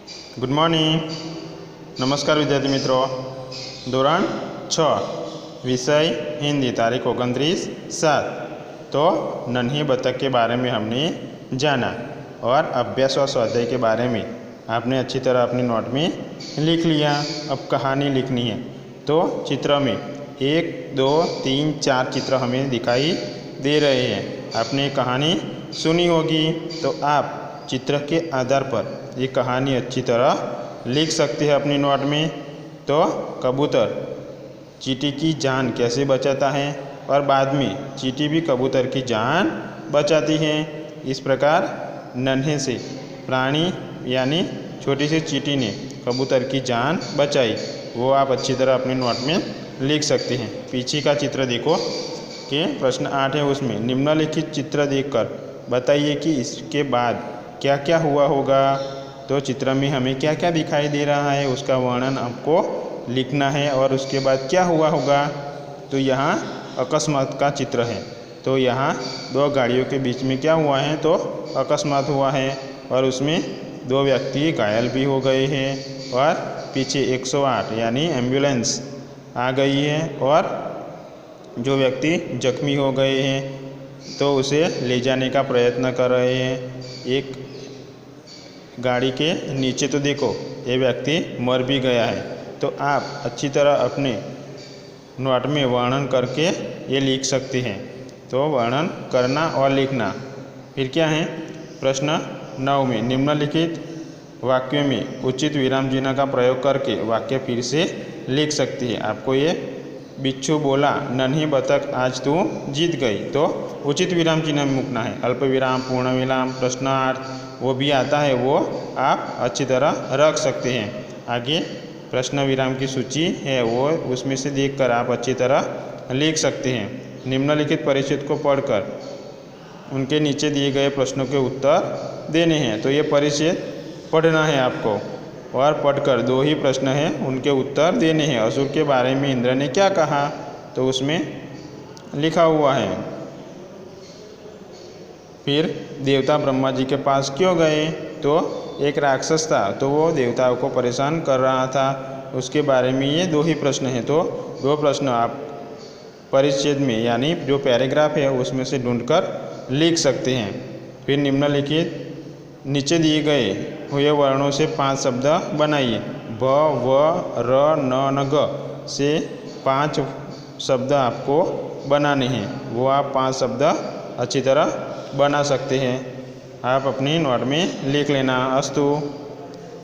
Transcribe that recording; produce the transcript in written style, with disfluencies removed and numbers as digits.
Good morning. नमस्कार विद्यार्थी मित्रों। धोरण 6 विषय हिंदी, तारीख 29/7। तो नन्ही बतख के बारे में हमने जाना और अभ्यास और स्वाध्याय के बारे में आपने अच्छी तरह अपनी नोट में लिख लिया। अब कहानी लिखनी है। तो चित्र में 1, 2, 3, 4 चित्र हमें दिखाई दे रहे हैं। आपने कहानी सुनी होगी, तो आप चित्र के आधार पर ये कहानी अच्छी तरह लिख सकते हैं अपनी नोट में। तो कबूतर चींटी की जान कैसे बचाता है और बाद में चींटी भी कबूतर की जान बचाती है। इस प्रकार नन्हे से प्राणी यानी छोटी सी चींटी ने कबूतर की जान बचाई, वो आप अच्छी तरह अपनी नोट में लिख सकते हैं। पीछे का चित्र देखो कि प्रश्न 8 है, उसमें निम्नलिखित चित्र देखकर बताइए कि इसके बाद क्या क्या हुआ होगा। तो चित्र में हमें क्या क्या दिखाई दे रहा है उसका वर्णन आपको लिखना है और उसके बाद क्या हुआ होगा। तो यहाँ अकस्मात का चित्र है। तो यहाँ दो गाड़ियों के बीच में क्या हुआ है, तो अकस्मात हुआ है और उसमें 2 व्यक्ति घायल भी हो गए हैं और पीछे 108 यानी एम्बुलेंस आ गई है और जो व्यक्ति जख्मी हो गए हैं तो उसे ले जाने का प्रयत्न कर रहे हैं। एक गाड़ी के नीचे तो देखो ये व्यक्ति मर भी गया है। तो आप अच्छी तरह अपने नोट में वर्णन करके ये लिख सकते हैं। तो वर्णन करना और लिखना। फिर क्या है, प्रश्न 9 में निम्नलिखित वाक्यों में उचित विराम चिन्ह का प्रयोग करके वाक्य फिर से लिख सकती है। आपको ये बिच्छू बोला नन्ही बतख आज तू जीत गई, तो उचित विराम चिन्ह में मुकना है। अल्प विराम, पूर्ण विराम, प्रश्नार्थ वो भी आता है, वो आप अच्छी तरह रख सकते हैं। आगे प्रश्न विराम की सूची है, वो उसमें से देखकर आप अच्छी तरह लिख सकते हैं। निम्नलिखित परिच्छेद को पढ़कर उनके नीचे दिए गए प्रश्नों के उत्तर देने हैं। तो ये परिच्छेद पढ़ना है आपको और पढ़कर 2 ही प्रश्न हैं, उनके उत्तर देने हैं। असुर के बारे में इंद्र ने क्या कहा, तो उसमें लिखा हुआ है। फिर देवता ब्रह्मा जी के पास क्यों गए, तो एक राक्षस था तो वो देवताओं को परेशान कर रहा था, उसके बारे में ये 2 ही प्रश्न हैं। तो 2 प्रश्न आप परिच्छेद में यानी जो पैराग्राफ है उसमें से ढूंढकर लिख सकते हैं। फिर निम्नलिखित नीचे दिए गए हुए वर्णों से 5 शब्द बनाइए। ब, व, र, न, ग से 5 शब्द आपको बनाने हैं। वो आप 5 शब्द अच्छी तरह बना सकते हैं। आप अपनी नोट में लिख लेना। अस्तु।